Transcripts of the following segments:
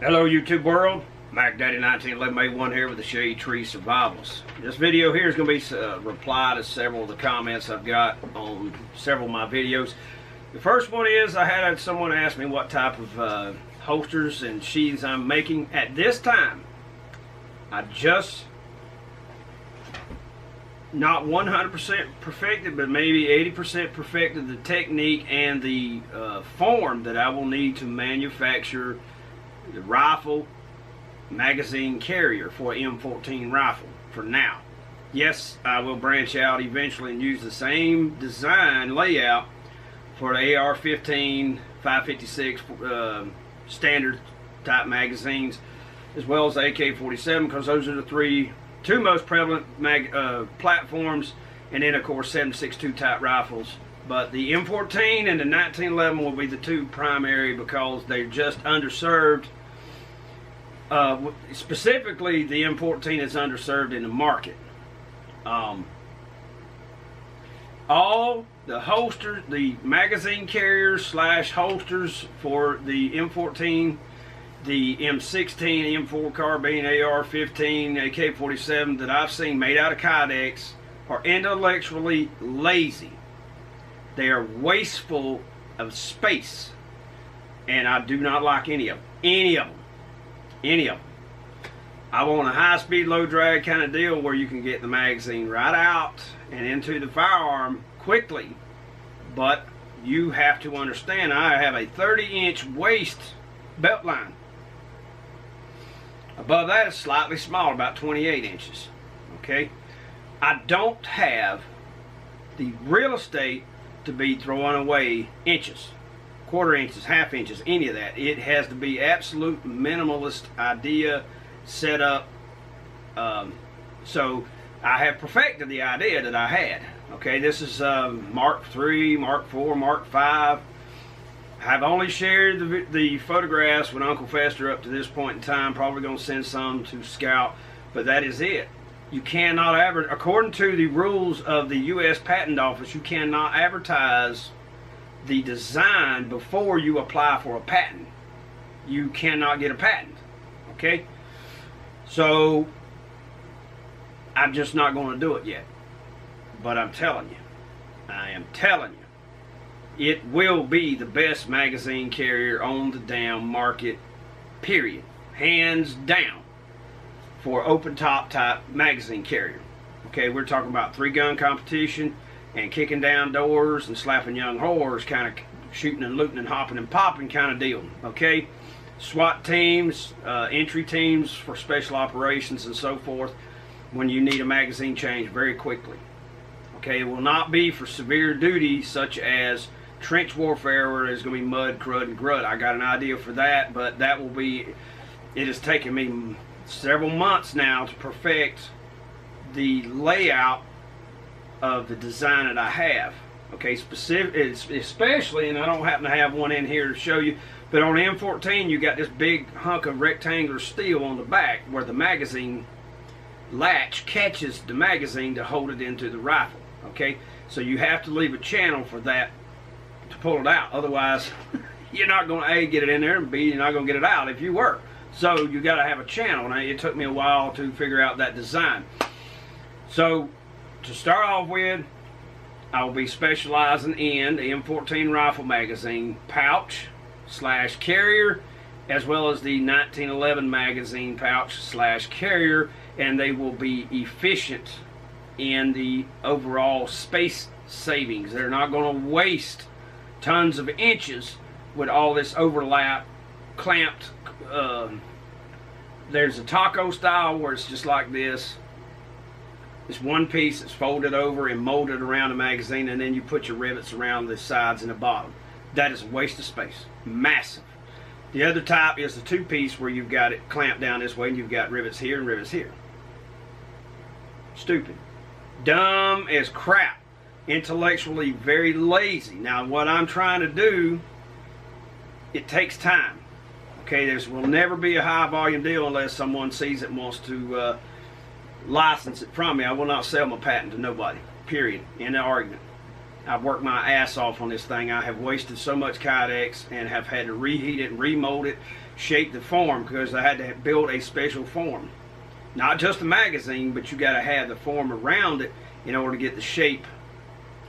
Hello YouTube world, Mack Daddy 1911A1 here with the Shade Tree Survivals. This video here is going to be a reply to several of the comments I've got on several of my videos. The first one is I had someone ask me what type of holsters and sheaths I'm making. At this time, I just not 100% perfected, but maybe 80% perfected the technique and the form that I will need to manufacture the rifle magazine carrier for an M14 rifle for now. Yes, I will branch out eventually and use the same design layout for the AR-15, 5.56 standard type magazines, as well as the AK-47, because those are the two most prevalent platforms, and then of course 7.62 type rifles. But the M14 and the 1911 will be the two primary because they're just underserved. Specifically, the M14 is underserved in the market. All the holsters, the magazine carriers slash holsters for the M14, the M16, M4 carbine, AR-15, AK-47 that I've seen made out of Kydex are intellectually lazy. They are wasteful of space, and I do not like any of them. Any of them. I want a high-speed, low-drag kind of deal where you can get the magazine right out and into the firearm quickly. But you have to understand, I have a 30-inch waist belt line. Above that is slightly smaller, about 28 inches. Okay? I don't have the real estate to be throwing away inches, quarter inches, half inches, any of that. It has to be absolute minimalist idea set up. So I have perfected the idea that I had. Okay, this is Mark 3, Mark 4, Mark 5. I've only shared the photographs with Uncle Fester up to this point in time. Probably going to send some to Scout, but that is it. You cannot according to the rules of the U.S. Patent Office, you cannot advertise the design before you apply for a patent. You cannot get a patent. Okay? So, I'm just not going to do it yet. But I'm telling you, I am telling you, it will be the best magazine carrier on the damn market, period. Hands down. For open top type magazine carrier. Okay, we're talking about 3-gun competition and kicking down doors and slapping young whores, kind of shooting and looting and hopping and popping kind of deal. Okay, SWAT teams, entry teams for special operations and so forth when you need a magazine change very quickly. Okay, it will not be for severe duty such as trench warfare where there's going to be mud, crud, and grud. I got an idea for that, but that will be, it has taken me several months now to perfect the layout of the design that I have. Okay, especially, and I don't happen to have one in here to show you, but on the M14 you got this big hunk of rectangular steel on the back where the magazine latch catches the magazine to hold it into the rifle. Okay, so you have to leave a channel for that to pull it out. Otherwise, you're not going to A, get it in there, and B, you're not going to get it out if you were. So you got to have a channel. Now it took me a while to figure out that design. So to start off with, I will be specializing in the M14 rifle magazine pouch slash carrier, as well as the 1911 magazine pouch slash carrier, and they will be efficient in the overall space savings. They're not going to waste tons of inches with all this overlap, clamped. There's a taco style where it's just like this. It's one piece that's folded over and molded around the magazine, and then you put your rivets around the sides and the bottom. That is a waste of space. Massive. The other type is the two-piece where you've got it clamped down this way and you've got rivets here and rivets here. Stupid. Dumb as crap. Intellectually very lazy. Now what I'm trying to do, it takes time. Okay, there will never be a high volume deal unless someone sees it and wants to license it from me. I will not sell my patent to nobody. Period. End of argument. I've worked my ass off on this thing. I have wasted so much Kydex and have had to reheat it and remold it, shape the form, because I had to build a special form. Not just a magazine, but you got to have the form around it in order to get the shape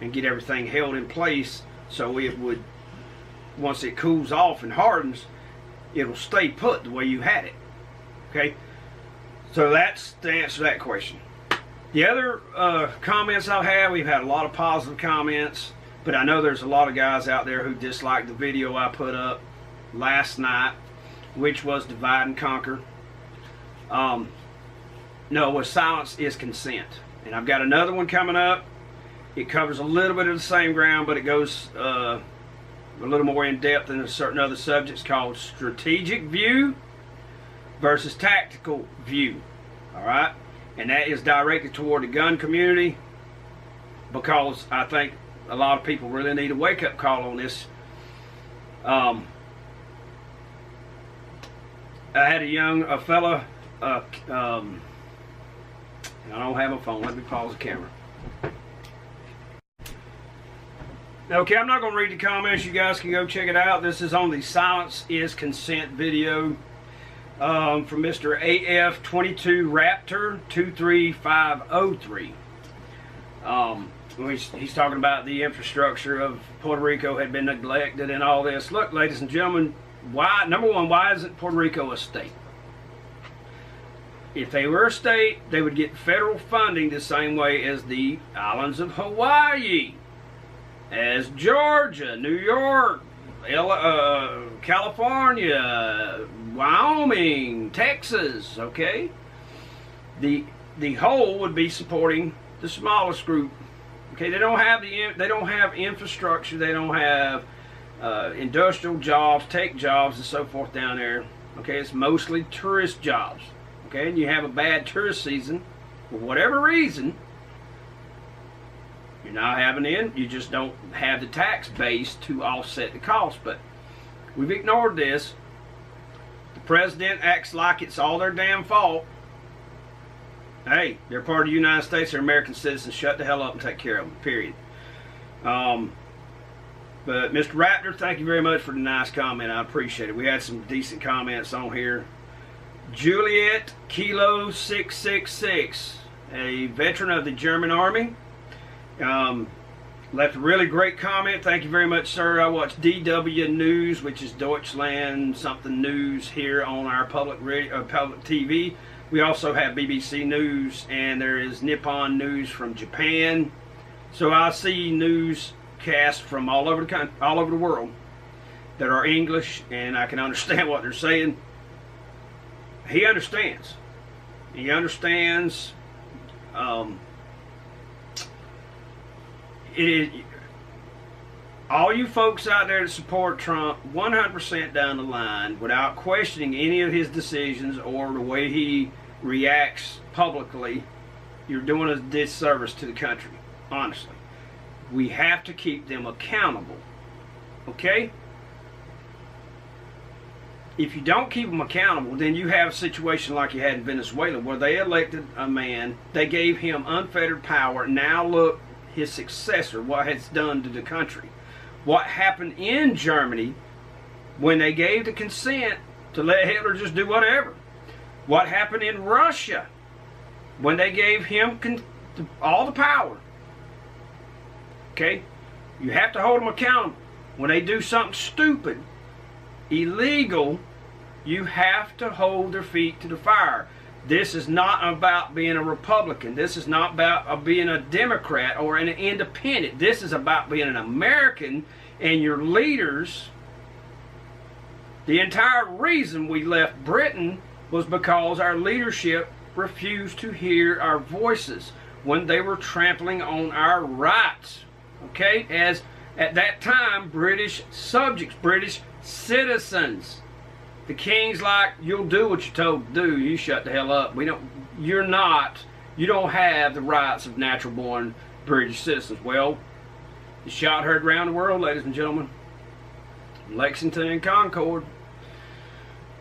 and get everything held in place, so it would, once it cools off and hardens, it'll stay put the way you had it. Okay, so that's the answer to that question. The other comments I've had, we've had a lot of positive comments, but I know there's a lot of guys out there who dislike the video I put up last night, which was divide and conquer. No, what silence is consent. And I've got another one coming up. It covers a little bit of the same ground, but it goes a little more in depth in certain other subjects, called strategic view versus tactical view. All right, and that is directed toward the gun community, because I think a lot of people really need a wake-up call on this. I had a fella. I don't have a phone. Let me pause the camera. Okay, I'm not going to read the comments. You guys can go check it out. This is on the Silence is Consent video from Mr. AF22 Raptor 23503. He's talking about the infrastructure of Puerto Rico had been neglected and all this. Look, ladies and gentlemen, number one, why isn't Puerto Rico a state? If they were a state, they would get federal funding the same way as the islands of Hawaii, as Georgia, New York, California, Wyoming, Texas. Okay, the whole would be supporting the smallest group. Okay, they don't have infrastructure. They don't have industrial jobs, tech jobs, and so forth down there. Okay, it's mostly tourist jobs. Okay, and you have a bad tourist season for whatever reason. You're not having you just don't have the tax base to offset the cost. But we've ignored this. The president acts like it's all their damn fault. Hey, they're part of the United States. They're American citizens. Shut the hell up and take care of them, period. But Mr. Raptor, thank you very much for the nice comment. I appreciate it. We had some decent comments on here. Juliet Kilo 666, a veteran of the German Army, left a really great comment. Thank you very much, sir. I watch DW News, which is Deutschland something news, here on our public TV. We also have BBC News, and there is Nippon News from Japan. So I see newscasts from all over the world that are English, and I can understand what they're saying. He understands. He understands. All you folks out there that support Trump 100% down the line, without questioning any of his decisions or the way he reacts publicly, you're doing a disservice to the country. Honestly, we have to keep them accountable. Okay? If you don't keep them accountable, then you have a situation like you had in Venezuela, where they elected a man, they gave him unfettered power. Now look, his successor, what has done to the country. What happened in Germany when they gave the consent to let Hitler just do whatever. What happened in Russia when they gave him all the power. Okay? You have to hold them accountable. When they do something stupid, illegal, you have to hold their feet to the fire. This is not about being a Republican. This is not about being a Democrat or an independent. This is about being an American, and your leaders. The entire reason we left Britain was because our leadership refused to hear our voices when they were trampling on our rights. Okay? As at that time, British subjects, British citizens. The king's like, you'll do what you're told to do. You shut the hell up. You don't have the rights of natural born British citizens. Well, the shot heard around the world, ladies and gentlemen. Lexington and Concord.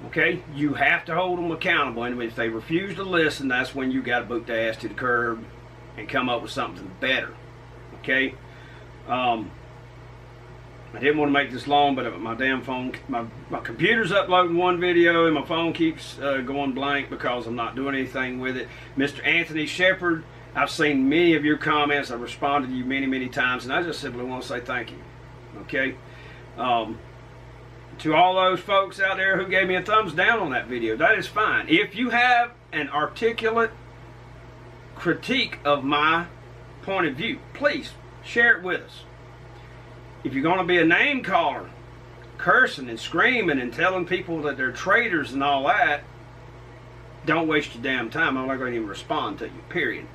Okay, you have to hold them accountable, and if they refuse to listen, that's when you got to boot their ass to the curb and come up with something better. Okay, I didn't want to make this long, but my damn phone, my computer's uploading one video and my phone keeps going blank because I'm not doing anything with it. Mr. Anthony Shepard, I've seen many of your comments. I've responded to you many times, and I just simply want to say thank you. Okay? To all those folks out there who gave me a thumbs down on that video, that is fine. If you have an articulate critique of my point of view, please share it with us. If you're going to be a name caller, cursing and screaming and telling people that they're traitors and all that, don't waste your damn time. I'm not going to even respond to you, period.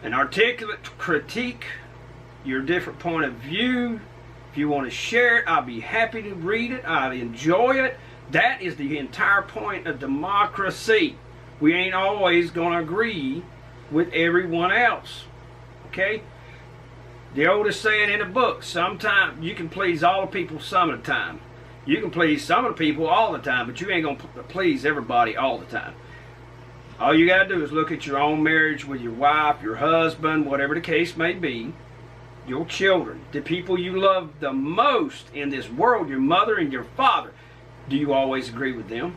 An articulate critique, your different point of view, if you want to share it, I'll be happy to read it. I enjoy it. That is the entire point of democracy. We ain't always going to agree with everyone else. Okay? The oldest saying in the book, sometimes you can please all the people some of the time. You can please some of the people all the time, but you ain't going to please everybody all the time. All you got to do is look at your own marriage with your wife, your husband, whatever the case may be, your children, the people you love the most in this world, your mother and your father. Do you always agree with them?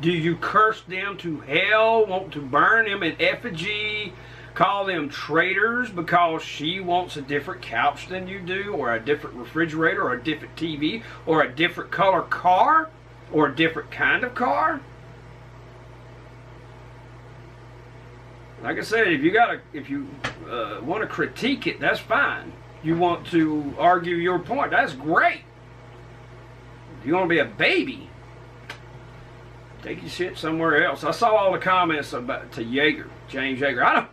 Do you curse them to hell, want to burn them in effigy, call them traitors because she wants a different couch than you do, or a different refrigerator, or a different TV, or a different color car, or a different kind of car? Like I said, if you want to critique it, that's fine. You want to argue your point, that's great. If you want to be a baby, take your shit somewhere else. I saw all the comments about to Yeager, James Yeager. I don't.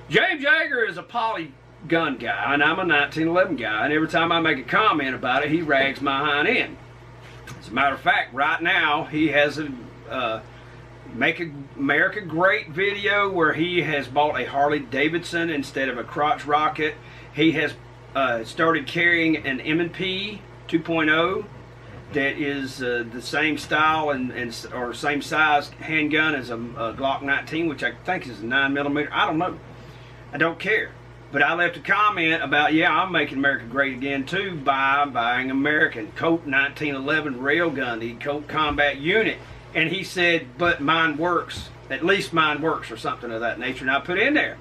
James Yeager is a polygun guy, and I'm a 1911 guy, and every time I make a comment about it, he rags my hind end. As a matter of fact, right now, he has a Make America Great video where he has bought a Harley Davidson instead of a crotch rocket. He has started carrying an M&P 2.0 that is the same style or same size handgun as a Glock 19, which I think is a 9mm. I don't know. I don't care. But I left a comment about, yeah, I'm making America great again too by buying American Colt 1911 railgun, the Colt Combat Unit. And he said, but mine works. At least mine works, or something of that nature. And I put in there.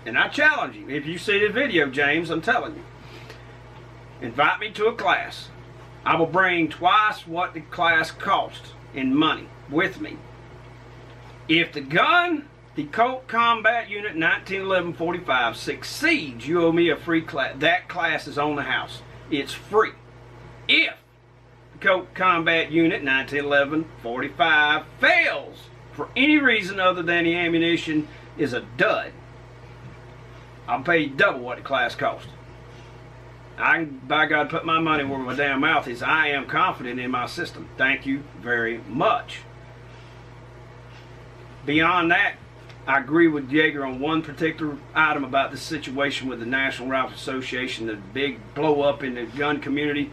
And I challenge you. If you see the video, James, I'm telling you. Invite me to a class. I will bring twice what the class costs in money with me. If the gun, the Colt Combat Unit 1911-45 succeeds, you owe me a free class. That class is on the house. It's free. If the Colt Combat Unit 1911-45 fails for any reason other than the ammunition is a dud, I'll pay you double what the class costs. I can, by God, put my money where my damn mouth is. I am confident in my system. Thank you very much. Beyond that, I agree with Yeager on one particular item about the situation with the National Rifle Association, the big blow up in the gun community.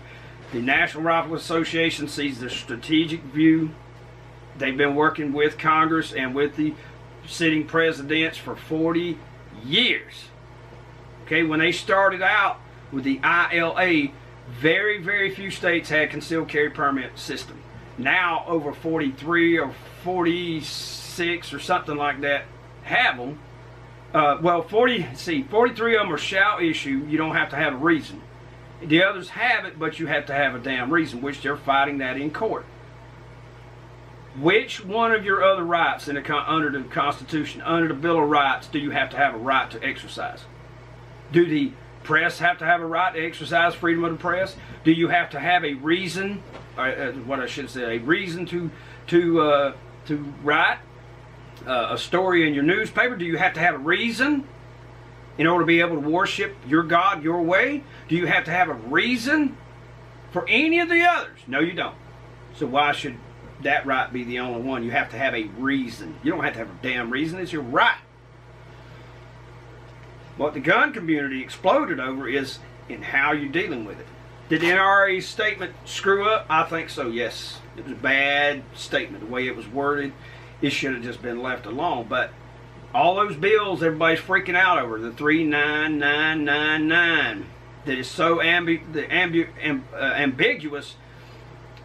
The National Rifle Association sees the strategic view. They've been working with Congress and with the sitting presidents for 40 years. Okay, when they started out with the ILA, very few states had concealed carry permit system. Now over 43 or 46 or something like that have them. Well, 43 of them are shall issue. You don't have to have a reason. The others have it, but you have to have a damn reason, which they're fighting that in court. Which one of your other rights under the Constitution, under the Bill of Rights, do you have to have a right to exercise? Do the press have to have a right to exercise freedom of the press? Do you have to have a reason, what I should say, a reason to write a story in your newspaper? Do you have to have a reason in order to be able to worship your God your way? Do you have to have a reason for any of the others? No, you don't. So why should that right be the only one? You have to have a reason. You don't have to have a damn reason. It's your right. What the gun community exploded over is in how you're dealing with it. Did the NRA's statement screw up? I think so, yes. It was a bad statement. The way it was worded, it should have just been left alone. But All those bills everybody's freaking out over, the 39999, that is so ambiguous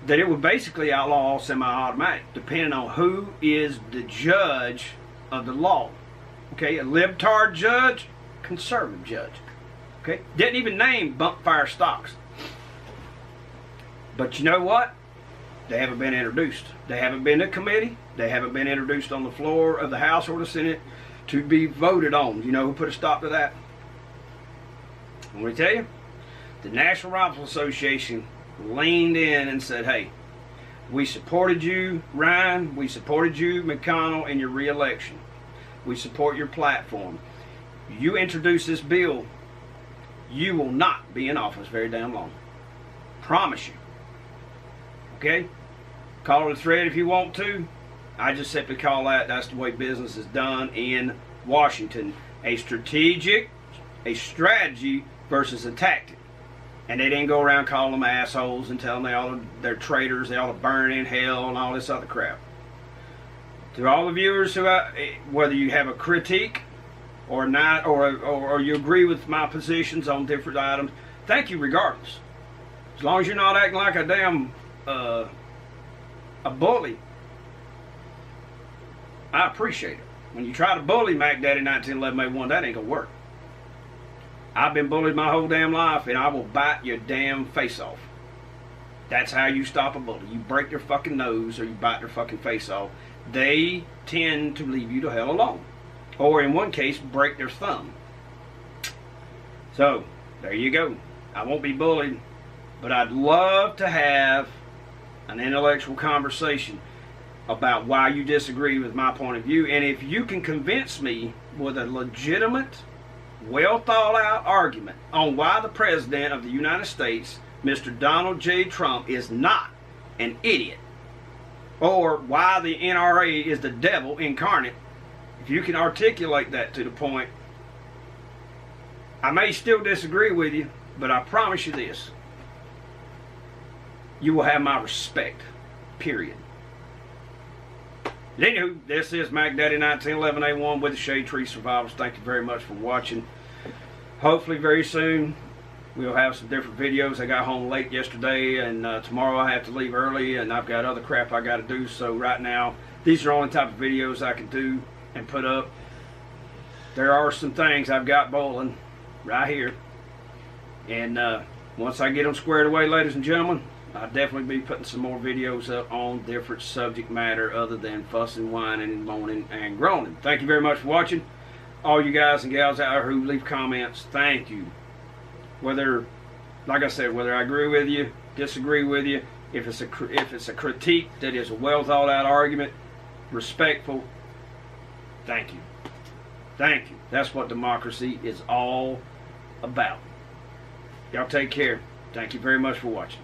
that it would basically outlaw all semi-automatic, depending on who is the judge of the law. Okay, a libtard judge, conservative judge. Okay, didn't even name bump fire stocks. But you know what? They haven't been introduced. They haven't been to committee. They haven't been introduced on the floor of the House or the Senate to be voted on. You know who put a stop to that? Let me tell you, the National Rifle Association leaned in and said, hey, we supported you, Ryan. We supported you, McConnell, in your re-election. We support your platform. You introduce this bill, you will not be in office very damn long. Promise you. Okay? Call it a threat if you want to. I just simply call that's the way business is done in Washington. A strategy versus a tactic. And they didn't go around calling them assholes and telling them they're traitors, they ought to burn in hell and all this other crap. To all the viewers who, whether you have a critique or not, or you agree with my positions on different items, thank you regardless. As long as you're not acting like a damn a bully, I appreciate it. When you try to bully Mack Daddy 1911A1, that ain't gonna work. I've been bullied my whole damn life, and I will bite your damn face off. That's how you stop a bully. You break their fucking nose or you bite their fucking face off. They tend to leave you the hell alone. Or in one case, break their thumb. So, there you go. I won't be bullied, but I'd love to have an intellectual conversation about why you disagree with my point of view. And if you can convince me with a legitimate, well thought out argument on why the President of the United States, Mr. Donald J. Trump, is not an idiot, or why the NRA is the devil incarnate, if you can articulate that to the point, I may still disagree with you, but I promise you this, you will have my respect, period. Anywho, this is Mack Daddy 1911A1 with the Shade Tree Survivors. Thank you very much for watching. Hopefully very soon we'll have some different videos. I got home late yesterday, and tomorrow I have to leave early, and I've got other crap I got to do. So right now, these are the only type of videos I can do and put up. There are some things I've got boiling right here, and once I get them squared away, ladies and gentlemen, I'll definitely be putting some more videos up on different subject matter other than fussing, whining, moaning, and groaning. Thank you very much for watching. All you guys and gals out there who leave comments, thank you. Whether, like I said, whether I agree with you, disagree with you, if it's a critique that is a well thought out argument, respectful, thank you. Thank you. That's what democracy is all about. Y'all take care. Thank you very much for watching.